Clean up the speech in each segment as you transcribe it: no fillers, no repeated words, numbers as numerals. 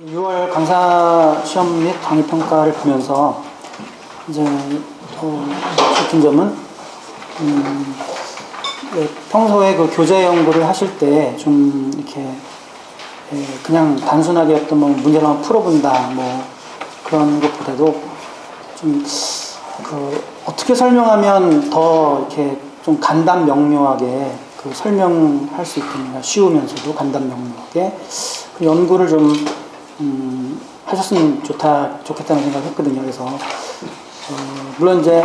6월 강사 시험 및 강의 평가를 보면서 이제 같은 점은 평소에 그 교재 연구를 하실 때 좀 이렇게 그냥 단순하게 어떤 뭐 문제를 한번 풀어본다 뭐 그런 것보다도 좀 어떻게 설명하면 더 이렇게 좀 간단 명료하게 그 설명할 수 있겠느냐, 쉬우면서도 간단 명료하게 그 연구를 좀 하셨으면 좋겠다는 생각을 했거든요. 그래서 물론 이제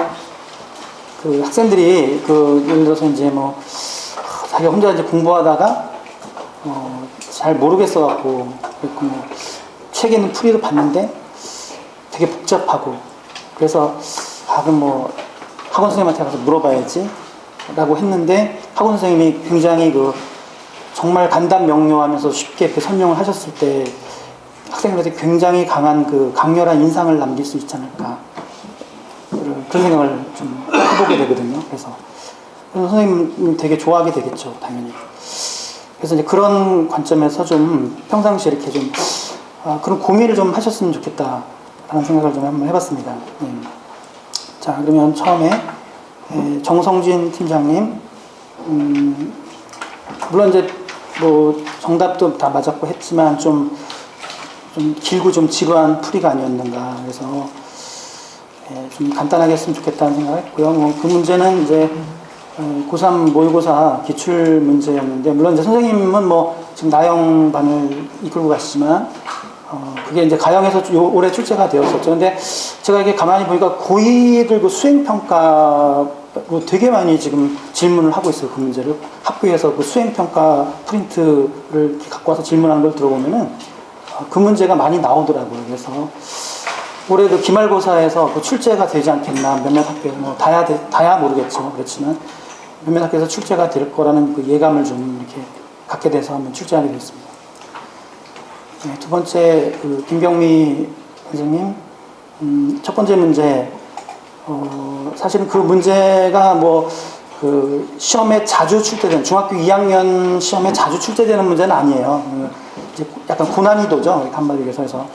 그 학생들이 예를 들어서 이제 뭐 자기가 혼자 이제 공부하다가 잘 모르겠어 갖고 그랬고 뭐 책에 있는 풀이도 봤는데 되게 복잡하고 그래서 그럼 뭐 학원 선생님한테 가서 물어봐야지 라고 했는데 학원 선생님이 굉장히 정말 간단 명료하면서 쉽게 이렇게 설명을 하셨을 때 학생들한테 굉장히 강한 강렬한 인상을 남길 수 있지 않을까 그런 생각을 좀 해보게 되거든요. 그래서 선생님 되게 좋아하게 되겠죠, 당연히. 그래서 이제 그런 관점에서 좀 평상시에 이렇게 좀 그런 고민을 좀 하셨으면 좋겠다라는 생각을 좀 한번 해봤습니다. 자, 그러면 처음에 정성진 팀장님, 물론 이제 뭐 정답도 다 맞았고 했지만 좀 길고 좀 지루한 풀이가 아니었는가. 그래서 좀 간단하게 했으면 좋겠다는 생각을 했고요. 뭐 그 문제는 이제 고3 모의고사 기출 문제였는데, 물론 이제 선생님은 뭐 지금 나영반을 이끌고 가시지만, 그게 이제 가영에서 올해 출제가 되었었죠. 근데 제가 이게 가만히 보니까 고2들 수행평가로 되게 많이 지금 질문을 하고 있어요. 그 문제를. 학교에서 그 수행평가 프린트를 이렇게 갖고 와서 질문하는 걸 들어보면은 그 문제가 많이 나오더라고요. 그래서 올해 그 기말고사에서 출제가 되지 않겠나, 몇몇 학교에, 뭐 다야 모르겠죠. 그렇지만 몇몇 학교에서 출제가 될 거라는 그 예감을 좀 이렇게 갖게 돼서 한번 출제하게 됐습니다. 두 번째, 김경미 선생님, 첫 번째 문제, 사실은 그 문제가 시험에 자주 출제되는, 중학교 2학년 시험에 자주 출제되는 문제는 아니에요. 이제 약간 고난이도죠. 한마디로 해서.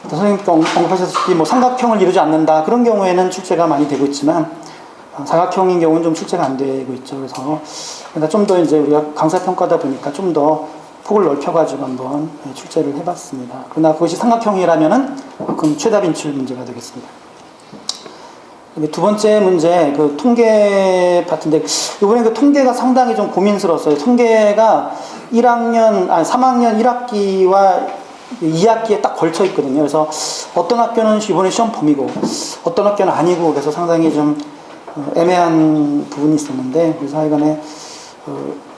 선생님도 언급하셨다시피 삼각형을 이루지 않는다. 그런 경우에는 출제가 많이 되고 있지만, 사각형인 경우는 좀 출제가 안 되고 있죠. 그래서 좀 더 이제 우리가 강사평가다 보니까 좀 더 폭을 넓혀가지고 한번 출제를 해봤습니다. 그러나 그것이 삼각형이라면은 그럼 최다 인출 문제가 되겠습니다. 두 번째 문제, 통계 파트인데, 이번에 통계가 상당히 좀 고민스러웠어요. 통계가 3학년 1학기와 2학기에 딱 걸쳐 있거든요. 그래서 어떤 학교는 이번에 시험 범위고, 어떤 학교는 아니고, 그래서 상당히 좀 애매한 부분이 있었는데, 그래서 하여간에,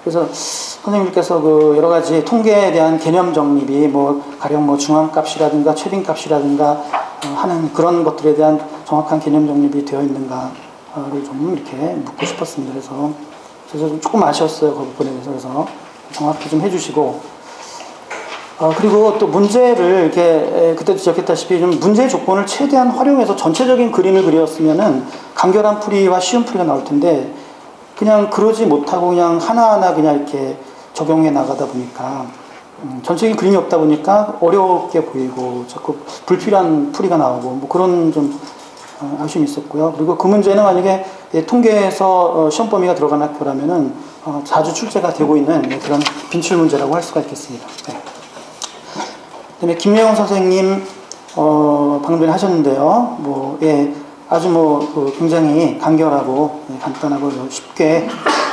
그래서 선생님께서 여러 가지 통계에 대한 개념 정립이 가령 중앙값이라든가 최빈값이라든가 하는 그런 것들에 대한 정확한 개념 정립이 되어 있는가를 좀 이렇게 묻고 싶었습니다. 그래서 좀 조금 아쉬웠어요. 그 부분에 대해서. 그래서 정확히 좀 해주시고, 그리고 또 문제를 이렇게 그때도 지적했다시피 좀 문제 조건을 최대한 활용해서 전체적인 그림을 그렸으면은 간결한 풀이와 쉬운 풀이가 나올 텐데, 그냥 그러지 못하고 그냥 하나하나 그냥 이렇게 적용해 나가다 보니까 전체적인 그림이 없다 보니까 어렵게 보이고 자꾸 불필요한 풀이가 나오고 그런 좀 아쉬움이 있었고요. 그리고 그 문제는 만약에 통계에서 시험 범위가 들어간 학교라면은 자주 출제가 되고 있는 그런 빈출 문제라고 할 수가 있겠습니다. 네. 그다음에 김래영 선생님 방금 전에 하셨는데요. 아주 굉장히 간결하고 간단하고 쉽게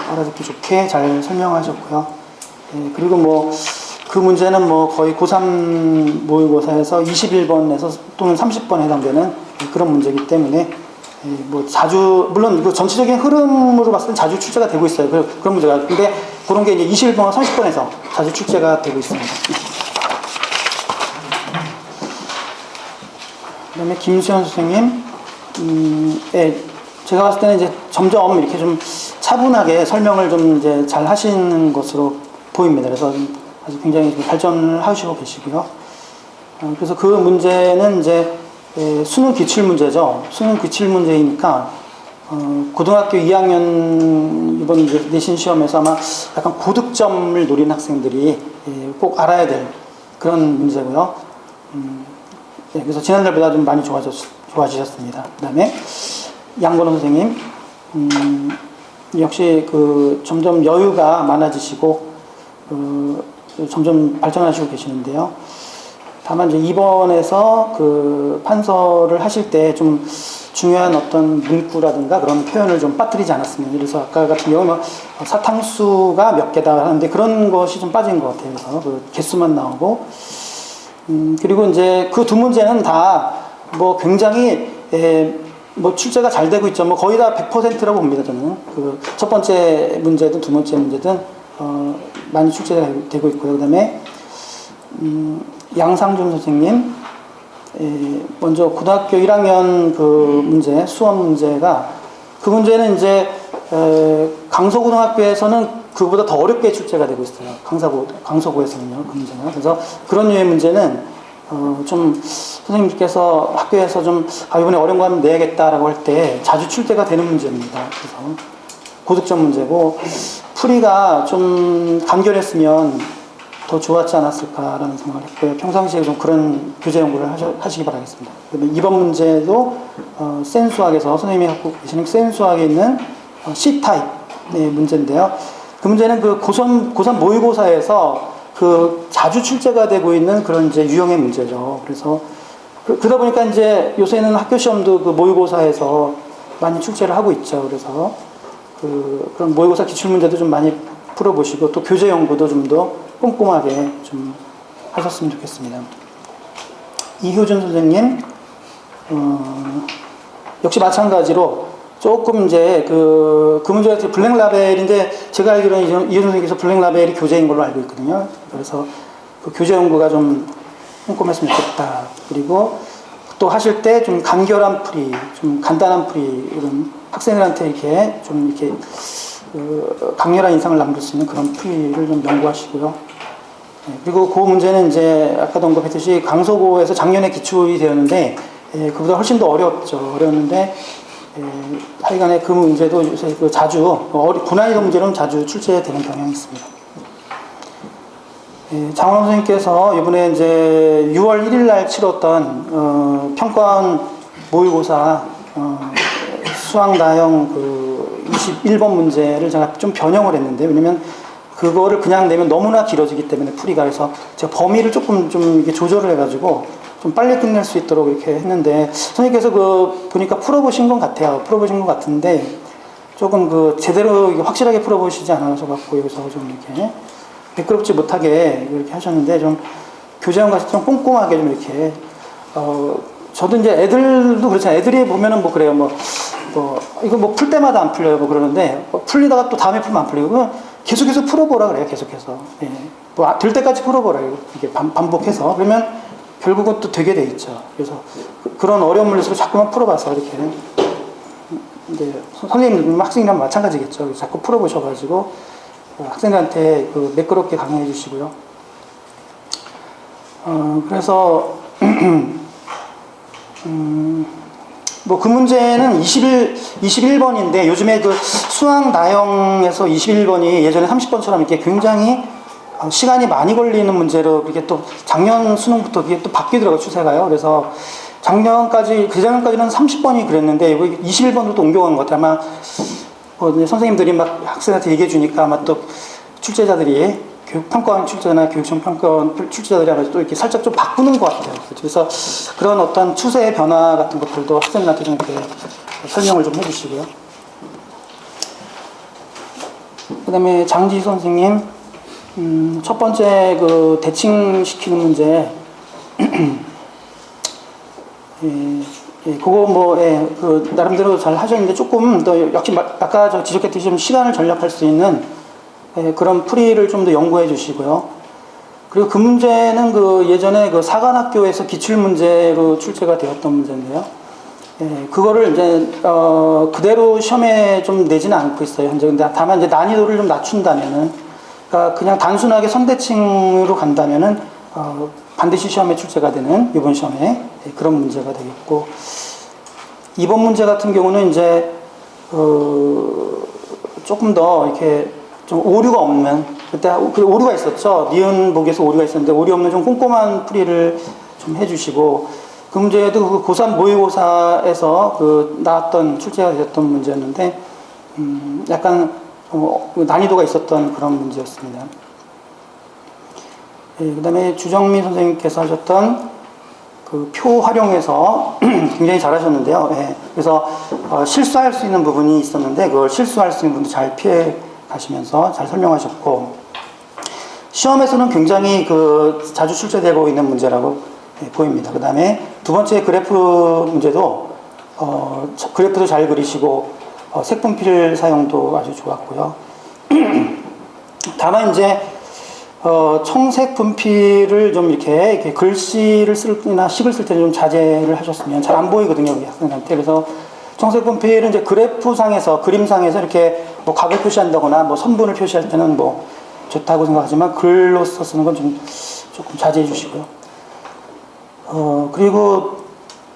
알아듣기 좋게 잘 설명하셨고요. 그리고 그 문제는 거의 고3 모의고사에서 21번에서 또는 30번에 해당되는 그런 문제이기 때문에 자주, 물론 전체적인 흐름으로 봤을 때 자주 출제가 되고 있어요. 그런 문제가. 근데 그런 게 이제 21번과 30번에서 자주 출제가 되고 있습니다. 그 다음에 김수현 선생님, 제가 봤을 때는 이제 점점 이렇게 좀 차분하게 설명을 좀 이제 잘 하시는 것으로 보입니다. 그래서 아주 굉장히 발전을 하시고 계시고요. 그래서 그 문제는 이제 수능 기출 문제죠. 수능 기출 문제이니까 고등학교 2학년 이번 이제 내신 시험에서 아마 약간 고득점을 노린 학생들이 꼭 알아야 될 그런 문제고요. 네, 그래서 지난달보다 좀 많이 좋아지셨습니다. 그 다음에 양건호 선생님, 역시 그 점점 여유가 많아지시고, 점점 발전하시고 계시는데요. 다만 이제 입원해서 그 판서를 하실 때 좀 중요한 어떤 문구라든가 그런 표현을 좀 빠뜨리지 않았으면. 그래서 아까 같은 경우는 사탕수가 몇 개다 하는데 그런 것이 좀 빠진 것 같아요. 그래서 그 개수만 나오고, 그리고 이제 그 두 문제는 다 뭐 굉장히 뭐 출제가 잘 되고 있죠. 뭐 거의 다 100%라고 봅니다. 저는 그 첫 번째 문제든 두 번째 문제든 많이 출제가 되고 있고요. 그다음에 양상준 선생님, 먼저 고등학교 1학년 그 문제, 수험 문제가, 그 문제는 이제 강서고등학교에서는 그보다 더 어렵게 출제가 되고 있어요. 강서고에서는요, 그 문제는. 그래서 그런 류의 문제는 좀 선생님께서 학교에서 좀 이번에 어려운 거 하면 내야겠다라고 할 때 자주 출제가 되는 문제입니다. 그래서 고득점 문제고, 풀이가 좀 간결했으면 더 좋았지 않았을까라는 생각을 했고요. 평상시에 좀 그런 교재 연구를 하시기 바라겠습니다. 그다음에 이번 문제도 센 수학에서 선생님이 갖고 계시는 센 수학에 있는 C타입의 문제인데요. 그 문제는 그 고3 모의고사에서 그 자주 출제가 되고 있는 그런 이제 유형의 문제죠. 그래서 그러다 보니까 이제 요새는 학교 시험도 그 모의고사에서 많이 출제를 하고 있죠. 그래서 그런 모의고사 기출 문제도 좀 많이 풀어보시고, 또 교재 연구도 좀 더 꼼꼼하게 좀 하셨으면 좋겠습니다. 이효준 선생님, 역시 마찬가지로 조금 이제 그 문제가 블랙 라벨인데, 제가 알기로는 이효준 선생님께서 블랙 라벨이 교재인 걸로 알고 있거든요. 그래서 그 교재 연구가 좀 꼼꼼했으면 좋겠다. 그리고 또 하실 때 좀 간결한 풀이, 좀 간단한 풀이, 이런 학생들한테 이렇게 좀 이렇게 강렬한 인상을 남길 수 있는 그런 풀이를 좀 연구하시고요. 그리고 그 문제는 이제 아까도 언급했듯이 강서고에서 작년에 기출이 되었는데, 그보다 훨씬 더 어려웠는데, 하여간에 그 문제도 요새 자주, 고난이도 문제로는 자주 출제되는 경향이 있습니다. 장원 선생님께서 이번에 이제 6월 1일 날 치렀던, 평가원 모의고사, 수학 나형 그 21번 문제를 제가 좀 변형을 했는데, 왜냐면 그거를 그냥 내면 너무나 길어지기 때문에 풀이가, 해서 제가 범위를 조금 좀 이게 조절을 해가지고 좀 빨리 끝낼 수 있도록 이렇게 했는데, 선생님께서 보니까 풀어보신 것 같아요. 풀어보신 것 같은데 조금 제대로 확실하게 풀어보시지 않아서 갖고 여기서 좀 이렇게 매끄럽지 못하게 이렇게 하셨는데, 좀 교재원 같이 좀 꼼꼼하게 좀 이렇게, 저도 이제 애들도 그렇잖아요. 애들이 보면은 뭐 그래요. 이거 뭐 풀 때마다 안 풀려요. 뭐 그러는데, 풀리다가 또 다음에 풀면 안 풀리고, 계속해서 풀어보라 그래요. 계속해서. 예. 될 때까지 풀어보라. 이게 반복해서. 그러면 결국은 또 되게 돼 있죠. 그래서 그런 어려운 문제를 자꾸만 풀어봐서 이렇게. 이제 선생님, 학생이랑 마찬가지겠죠. 자꾸 풀어보셔가지고, 학생들한테 매끄럽게 강의해 주시고요. 그래서, 뭐 그 문제는 21번인데, 요즘에 그 수학 나형에서 21번이 예전에 30번처럼 이렇게 굉장히 시간이 많이 걸리는 문제로, 이렇게 또 작년 수능부터 이게 또 바뀌더라고요, 추세가요. 그래서 그작년까지는 30번이 그랬는데, 이거 21번으로 또 옮겨가는 것 같아요. 아마 선생님들이 막 학생한테 얘기해 주니까 아마 또 출제자들이, 교육평가원 출제나 교육청 평가원 출제자들이 아마 또 이렇게 살짝 좀 바꾸는 것 같아요. 그래서 그런 어떤 추세의 변화 같은 것들도 학생들한테 좀 이렇게 설명을 좀 해주시고요. 그 다음에 장지 선생님, 첫 번째 대칭시키는 문제, 그거 나름대로 잘 하셨는데, 조금 더 역시 아까 저 지적했듯이 좀 시간을 절약할 수 있는 그런 풀이를 좀 더 연구해 주시고요. 그리고 그 문제는 예전에 사관학교에서 기출문제로 출제가 되었던 문제인데요. 그거를 이제, 그대로 시험에 좀 내지는 않고 있어요, 현재. 근데 다만 이제 난이도를 좀 낮춘다면은, 그러니까 그냥 단순하게 선대칭으로 간다면은, 반드시 시험에 출제가 되는, 이번 시험에 그런 문제가 되겠고, 이번 문제 같은 경우는 이제, 조금 더 이렇게 좀 오류가 없는, 그때 오류가 있었죠. 니은 보기에서 오류가 있었는데, 오류 없는 좀 꼼꼼한 풀이를 좀 해주시고, 그 문제도 그 고3 모의고사에서 그 나왔던, 출제가 되었던 문제였는데, 약간 난이도가 있었던 그런 문제였습니다. 그 다음에 주정민 선생님께서 하셨던 그 표 활용해서 굉장히 잘하셨는데요. 예, 그래서 실수할 수 있는 부분이 있었는데 그걸 실수할 수 있는 부분도 잘 피해 가시면서 잘 설명하셨고, 시험에서는 굉장히 그 자주 출제되고 있는 문제라고 보입니다. 그 다음에 두 번째 그래프 문제도 그래프도 잘 그리시고 색분필 사용도 아주 좋았고요. 다만 이제 청색 분필을 좀 이렇게 글씨를 쓸 때나 식을 쓸 때 좀 자제를 하셨으면 잘 안 보이거든요, 우리 학생한테. 그래서 청색 분필은 이제 그래프상에서, 그림상에서 이렇게 뭐 각을 표시한다거나 뭐 선분을 표시할 때는 뭐 좋다고 생각하지만 글로써 쓰는 건 좀 조금 자제해 주시고요. 그리고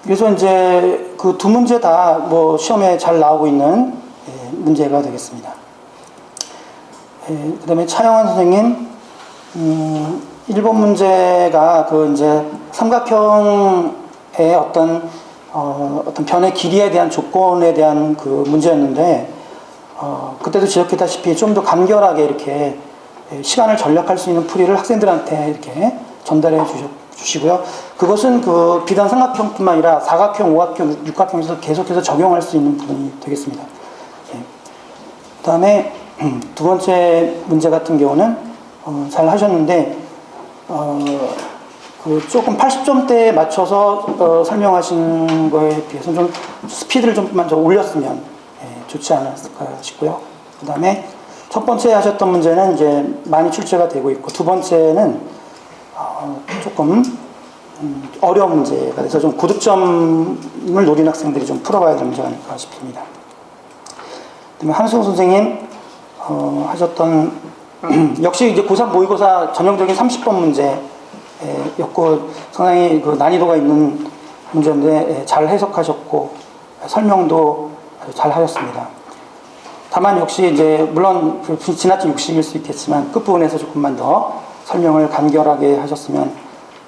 그래서 이제 그 두 문제 다 뭐 시험에 잘 나오고 있는 문제가 되겠습니다. 그 다음에 차영환 선생님, 1번 문제가 그 이제 삼각형의 어떤 변의 길이에 대한 조건에 대한 그 문제였는데, 그때도 지적했다시피 좀 더 간결하게 이렇게 시간을 절약할 수 있는 풀이를 학생들한테 이렇게 전달해 주시고요. 그것은 그 비단 삼각형뿐만 아니라 사각형, 오각형, 육각형에서 계속해서 적용할 수 있는 부분이 되겠습니다. 그 다음에 두 번째 문제 같은 경우는 잘 하셨는데, 그 조금 80점대에 맞춰서 설명하신 거에 비해서 좀 스피드를 좀만 더 올렸으면 좋지 않았을까 싶고요. 그 다음에 첫 번째 하셨던 문제는 이제 많이 출제가 되고 있고, 두 번째는 조금 어려운 문제가 돼서 좀 고득점을 노린 학생들이 좀 풀어봐야 될 문제가 아닐까 싶습니다. 그다음에 한수호 선생님 하셨던 역시 이제 고3 모의고사 전형적인 30번 문제였고, 상당히 그 난이도가 있는 문제인데 잘 해석하셨고 설명도 아주 잘 하셨습니다. 다만 역시 이제 물론 지나친 욕심일 수 있겠지만 끝부분에서 조금만 더 설명을 간결하게 하셨으면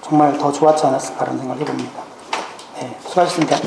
정말 더 좋았지 않았을까라는 생각을 해봅니다. 네, 수고하셨습니다.